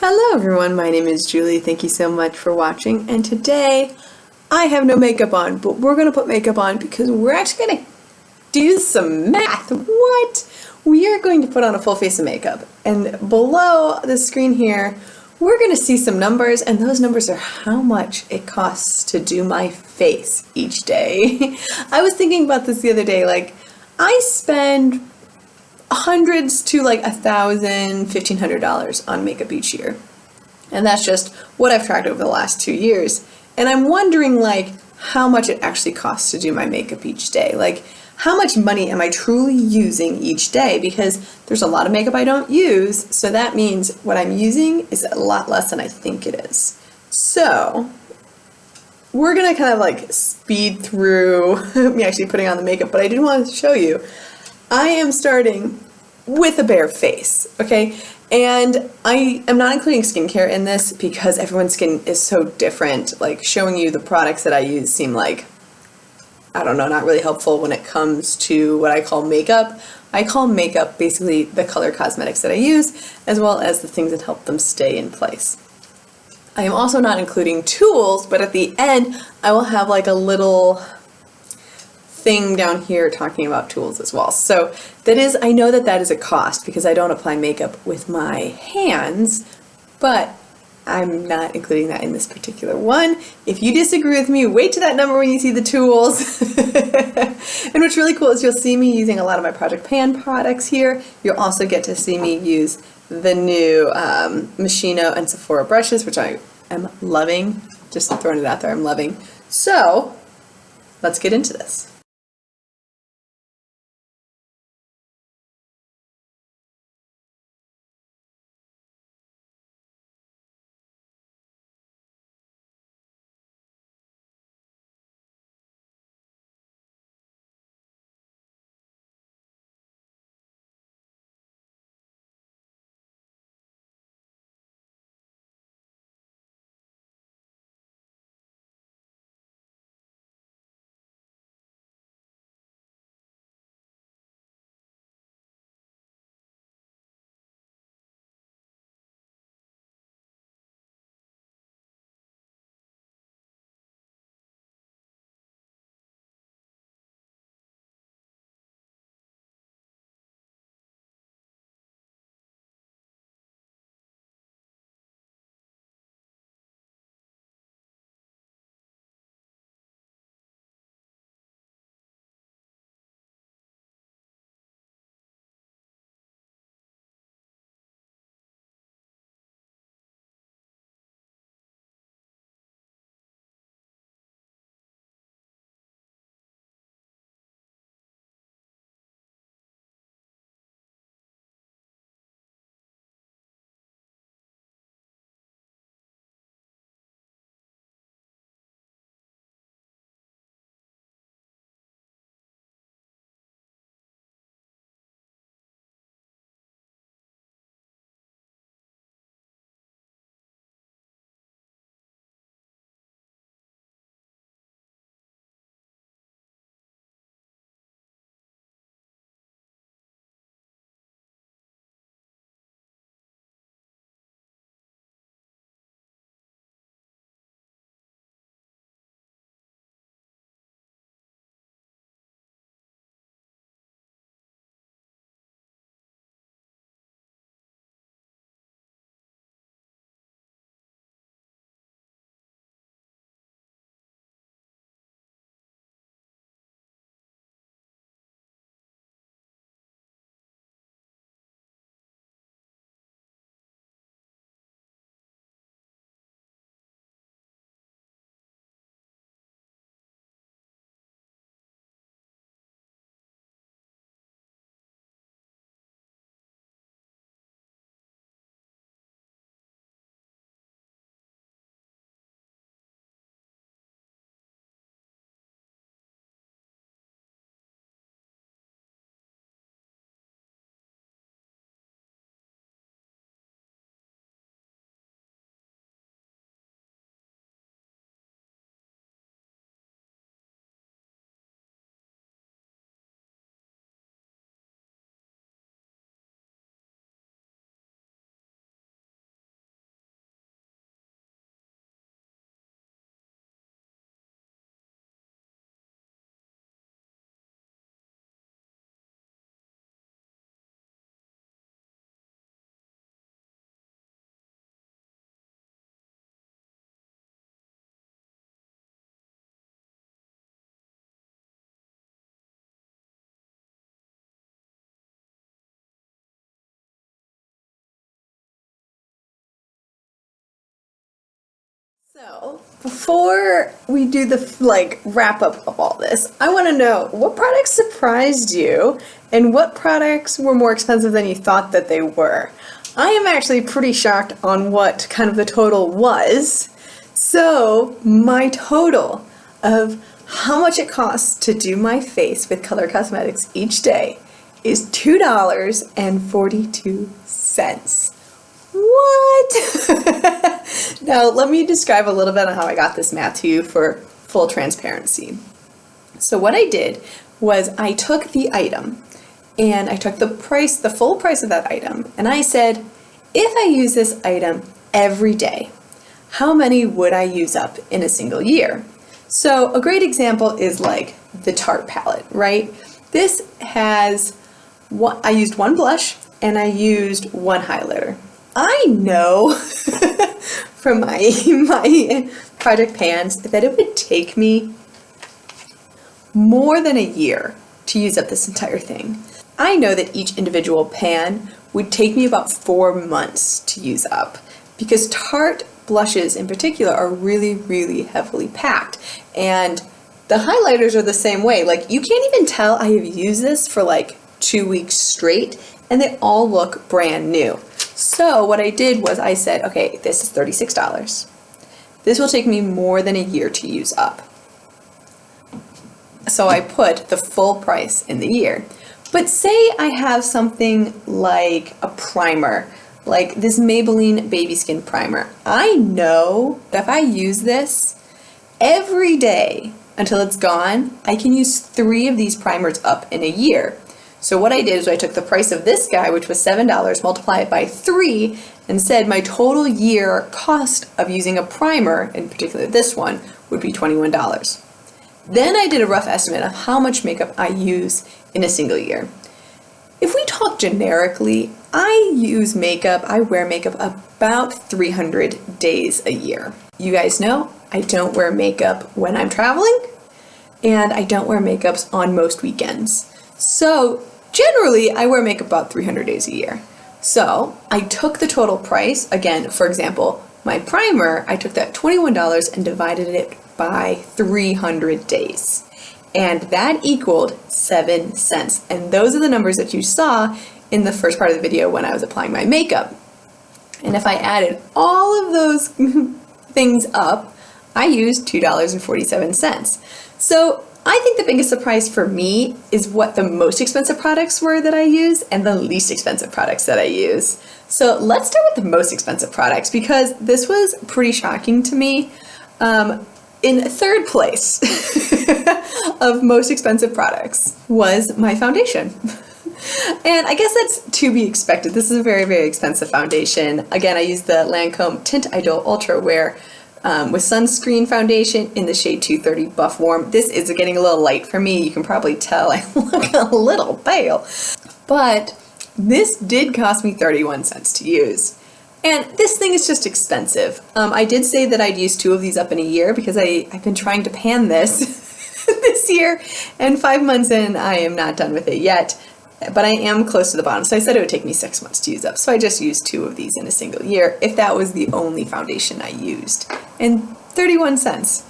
Hello everyone, my name is Julie. Thank you so much for watching, and today I have no makeup on, but we're going to put makeup on because we're actually going to do some math. What? We are going to put on a full face of makeup, and below the screen here we're going to see some numbers, and those numbers are how much it costs to do my face each day. I was thinking about this the other day, like I spend hundreds to like $1,000, $1,500 on makeup each year. And that's just what I've tracked over the last 2 years. And I'm wondering like how much it actually costs to do my makeup each day. Like how much money am I truly using each day? Because there's a lot of makeup I don't use. So that means what I'm using is a lot less than I think it is. So we're gonna kind of like speed through me actually putting on the makeup, but I did want to show you I am starting with a bare face, okay? And I am not including skincare in this because everyone's skin is so different. Like showing you the products that I use seem like, I don't know, not really helpful when it comes to what I call makeup. I call makeup basically the color cosmetics that I use, as well as the things that help them stay in place. I am also not including tools, but at the end I will have like a little thing down here talking about tools as well. So that is, I know that that is a cost because I don't apply makeup with my hands, but I'm not including that in this particular one. If you disagree with me, wait to that number when you see the tools. And what's really cool is you'll see me using a lot of my Project Pan products here. You'll also get to see me use the new Moshino and Sephora brushes, which I am loving. Just throwing it out there, I'm loving. So let's get into this. So, before we do the wrap up of all this, I want to know what products surprised you and what products were more expensive than you thought that they were. I am actually pretty shocked on what kind of the total was. So, my total of how much it costs to do my face with color cosmetics each day is $2.42. What? Now, let me describe a little bit on how I got this math to you for full transparency. So what I did was I took the item and I took the full price of that item, and I said, if I use this item every day, how many would I use up in a single year? So a great example is like the Tarte palette, right? This has, I used one blush and I used one highlighter. I know from my project pans that it would take me more than a year to use up this entire thing. I know that each individual pan would take me about 4 months to use up because Tarte blushes in particular are really, really heavily packed, and the highlighters are the same way. Like, you can't even tell I have used this for like 2 weeks straight and they all look brand new. So what I did was I said, okay, this is $36. This will take me more than a year to use up. So I put the full price in the year. But say I have something like a primer, like this Maybelline Babyskin primer. I know that if I use this every day until it's gone, I can use 3 of these primers up in a year. So what I did is I took the price of this guy, which was $7, multiply it by 3, and said my total year cost of using a primer, in particular this one, would be $21. Then I did a rough estimate of how much makeup I use in a single year. If we talk generically, I wear makeup about 300 days a year. You guys know I don't wear makeup when I'm traveling, and I don't wear makeups on most weekends. So generally, I wear makeup about 300 days a year. So I took the total price, again, for example, my primer, I took that $21 and divided it by 300 days. And that equaled 7 cents. And those are the numbers that you saw in the first part of the video when I was applying my makeup. And if I added all of those things up, I used $2.47. So I think the biggest surprise for me is what the most expensive products were that I use and the least expensive products that I use. So let's start with the most expensive products because this was pretty shocking to me. In third place of most expensive products was my foundation. And I guess that's to be expected. This is a very, very expensive foundation. Again, I use the Lancome Tint Idole Ultra Wear with sunscreen foundation in the shade 230 Buff Warm. This is getting a little light for me. You can probably tell I look a little pale. But this did cost me 31 cents to use. And this thing is just expensive. I did say that I'd use 2 of these up in a year because I've been trying to pan this this year, and 5 months in, I am not done with it yet. But I am close to the bottom, so I said it would take me 6 months to use up. So I just used 2 of these in a single year, if that was the only foundation I used. And 31 cents.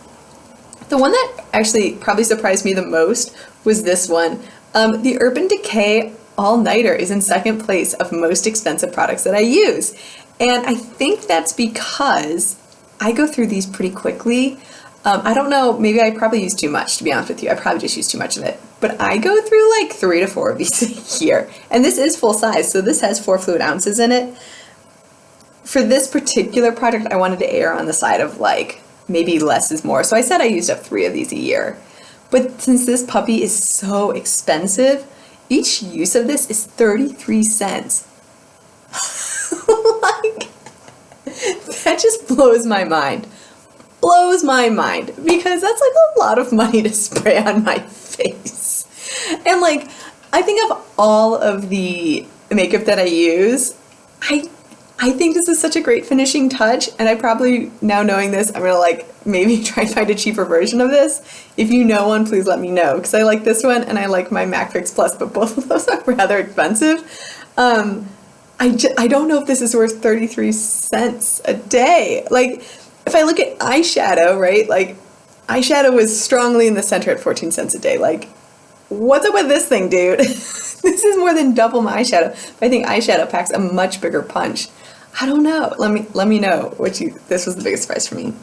The one that actually probably surprised me the most was this one. The Urban Decay All Nighter is in second place of most expensive products that I use. And I think that's because I go through these pretty quickly. I don't know, maybe I probably use too much, to be honest with you. I probably just use too much of it. But I go through like 3 to 4 of these a year. And this is full size, so this has 4 fluid ounces in it. For this particular product, I wanted to err on the side of like, maybe less is more. So I said I used up 3 of these a year. But since this puppy is so expensive, each use of this is 33 cents. Like, that just blows my mind. Blows my mind, because that's like a lot of money to spray on my face. And like, I think of all of the makeup that I use, I think this is such a great finishing touch, and I probably, now knowing this, I'm gonna like maybe try and find a cheaper version of this. If you know one, please let me know, because I like this one and I like my MAC Fix Plus, but both of those are rather expensive. I don't know if this is worth 33 cents a day. Like, if I look at eyeshadow, right, like eyeshadow is strongly in the center at 14 cents a day. Like, what's up with this thing, dude? This is more than double my eyeshadow. But I think eyeshadow packs a much bigger punch. I don't know. Let me know this was the biggest surprise for me.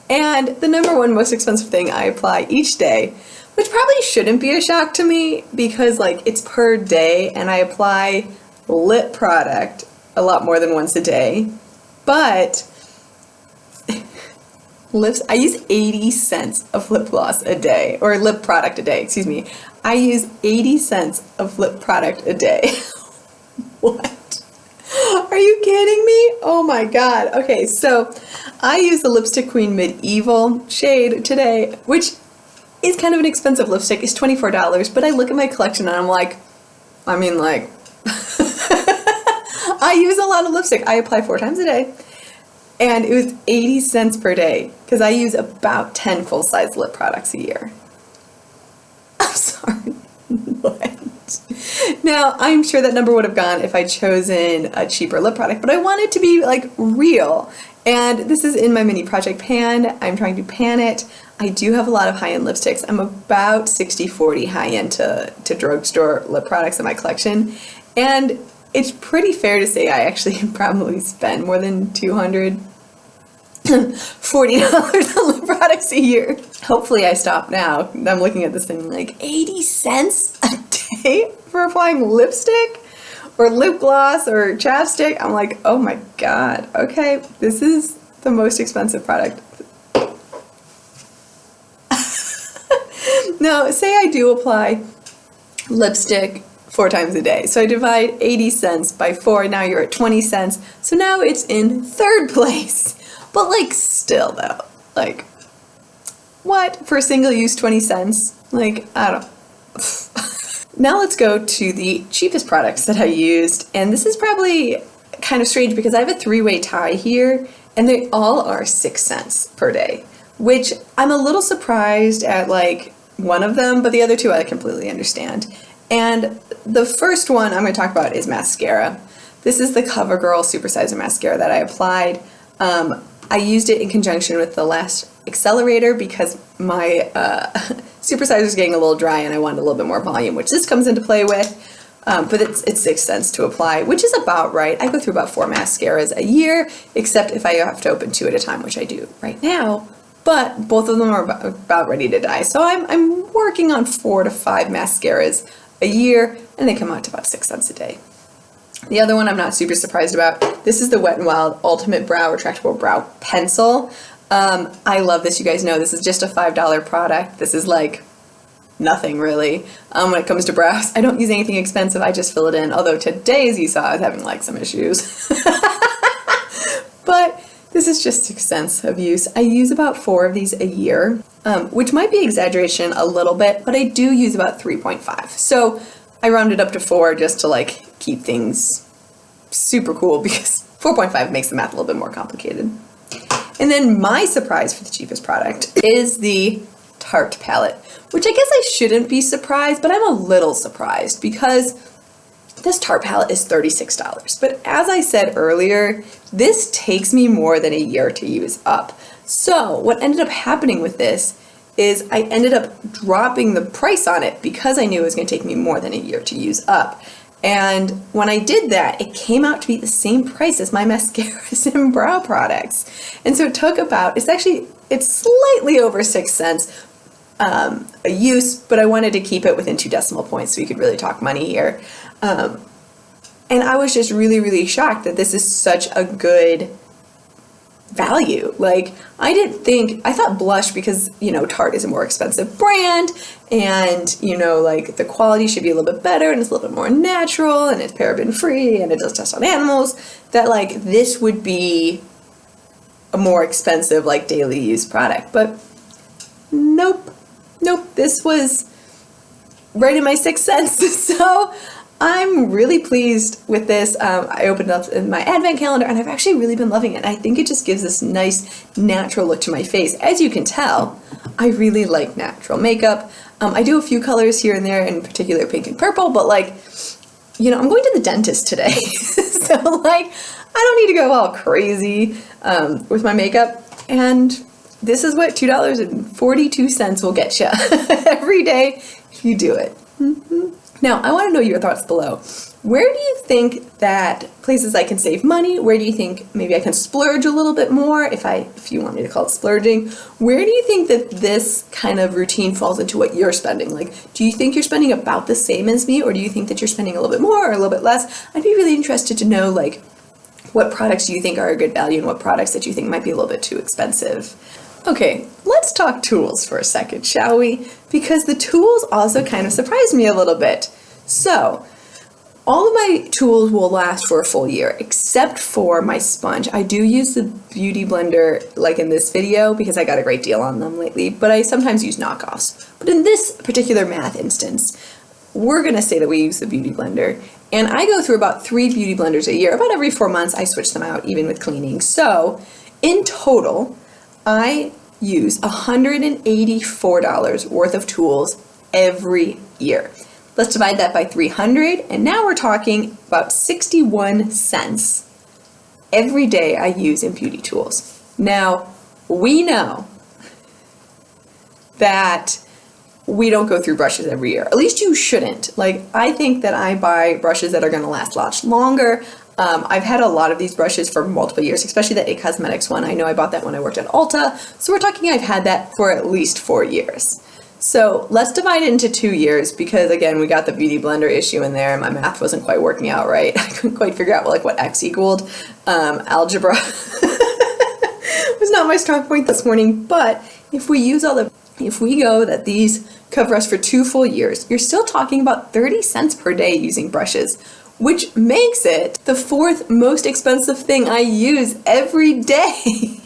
And the number one most expensive thing I apply each day, which probably shouldn't be a shock to me because like it's per day and I apply lip product a lot more than once a day. But lips, I use 80 cents of lip gloss a day, or lip product a day, excuse me. I use 80 cents of lip product a day. What? Are you kidding me? Oh my god. Okay, so I use the Lipstick Queen Midevil shade today, which is kind of an expensive lipstick. It's $24, but I look at my collection and I'm like, I mean, like, I use a lot of lipstick. I apply 4 times a day, and it was 80 cents per day because I use about 10 full-size lip products a year. I'm sorry. What? Now, I'm sure that number would have gone if I'd chosen a cheaper lip product, but I want it to be like real. And this is in my mini project pan. I'm trying to pan it. I do have a lot of high-end lipsticks. I'm about 60-40 high-end to drugstore lip products in my collection. And it's pretty fair to say I actually probably spend more than $240 on lip products a year. Hopefully I stop now. I'm looking at this thing like 80 cents a day for applying lipstick or lip gloss or chapstick. I'm like, oh my god, okay, this is the most expensive product. Now, say I do apply lipstick 4 times a day. So I divide 80 cents by 4, now you're at 20 cents. So now it's in 3rd place. But like still though, like what? For a single use 20 cents? Like, I don't. Now let's go to the cheapest products that I used. And this is probably kind of strange because I have a 3-way tie here and they all are 6 cents per day, which I'm a little surprised at like one of them, but the other 2 I completely understand. And the first one I'm going to talk about is mascara. This is the CoverGirl Supersizer mascara that I applied. I used it in conjunction with the Lash Accelerator because my Supersizer is getting a little dry and I wanted a little bit more volume, which this comes into play with. But it's 6 cents to apply, which is about right. I go through about 4 mascaras a year, except if I have to open 2 at a time, which I do right now. But both of them are about ready to die. So I'm working on 4 to 5 mascaras a year, and they come out to about 6 cents a day. The other one I'm not super surprised about. This is the Wet n Wild Ultimate Brow Retractable Brow Pencil. I love this. You guys know this is just a $5 product. This is like nothing really when it comes to brows. I don't use anything expensive. I just fill it in. Although today, as you saw, I was having like some issues. But this is just 6 cents of use. I use about 4 of these a year, which might be exaggeration a little bit, but I do use about 3.5. So I rounded up to 4 just to like keep things super cool because 4.5 makes the math a little bit more complicated. And then my surprise for the cheapest product is the Tarte palette, which I guess I shouldn't be surprised, but I'm a little surprised because this Tarte palette is $36. But as I said earlier, this takes me more than a year to use up. So what ended up happening with this is I ended up dropping the price on it because I knew it was going to take me more than a year to use up. And when I did that, it came out to be the same price as my mascaras and brow products. And so it took about, it's slightly over 6 cents a use, but I wanted to keep it within 2 decimal points so we could really talk money here. And I was just really, really shocked that this is such a good value. Like, I thought blush because, Tarte is a more expensive brand and, like the quality should be a little bit better and it's a little bit more natural and it's paraben free and it does test on animals, that like this would be a more expensive like daily use product. But nope, this was right in my 6 cents. So I'm really pleased with this. I opened up in my advent calendar and I've actually really been loving it. I think it just gives this nice natural look to my face. As you can tell, I really like natural makeup. I do a few colors here and there, in particular pink and purple, but like, I'm going to the dentist today. So like, I don't need to go all crazy with my makeup. And this is what $2.42 will get you every day if you do it. Now, I want to know your thoughts below. Where do you think that places I can save money? Where do you think maybe I can splurge a little bit more, if you want me to call it splurging? Where do you think that this kind of routine falls into what you're spending? Like, do you think you're spending about the same as me, or do you think that you're spending a little bit more or a little bit less? I'd be really interested to know, like, what products do you think are a good value and what products that you think might be a little bit too expensive? Okay, let's talk tools for a second, shall we? Because the tools also kind of surprised me a little bit. So, all of my tools will last for a full year, except for my sponge. I do use the Beauty Blender, like in this video, because I got a great deal on them lately, but I sometimes use knockoffs. But in this particular math instance, we're gonna say that we use the Beauty Blender, and I go through about 3 Beauty Blenders a year. About every 4 months, I switch them out, even with cleaning. So, in total, I use $184 worth of tools every year. Let's divide that by 300, and now we're talking about 61 cents every day I use in beauty tools. Now, we know that we don't go through brushes every year. At least you shouldn't. Like, I think that I buy brushes that are gonna last lots longer. I've had a lot of these brushes for multiple years, especially the It Cosmetics one. I know I bought that when I worked at Ulta. So we're talking I've had that for at least 4 years. So let's divide it into 2 years because, again, we got the Beauty Blender issue in there and my math wasn't quite working out right. I couldn't quite figure out like what X equaled. Algebra was not my strong point this morning, but if we go that these cover us for 2 full years, you're still talking about 30 cents per day using brushes, which makes it the 4th most expensive thing I use every day,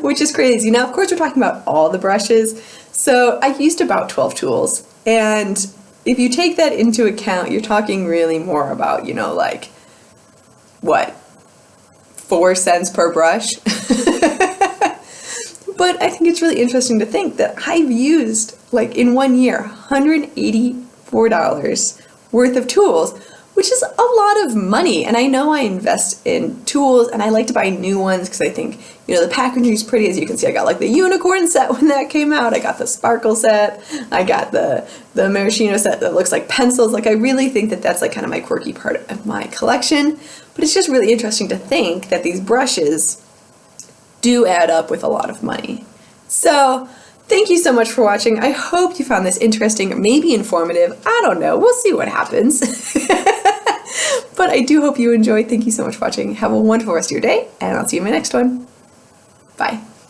which is crazy. Now, of course, we're talking about all the brushes. So I used about 12 tools, and if you take that into account, you're talking really more about, you know, like, what, 4 cents per brush? But I think it's really interesting to think that I've used, like, in 1 year, $184 worth of tools, which is a lot of money. And I know I invest in tools and I like to buy new ones because I think, you know, the packaging is pretty. As you can see, I got like the unicorn set when that came out. I got the sparkle set. I got the maraschino set that looks like pencils. Like, I really think that that's like kind of my quirky part of my collection. But it's just really interesting to think that these brushes do add up with a lot of money. So thank you so much for watching. I hope you found this interesting, maybe informative. I don't know. We'll see what happens. But I do hope you enjoyed. Thank you so much for watching. Have a wonderful rest of your day, and I'll see you in my next one. Bye.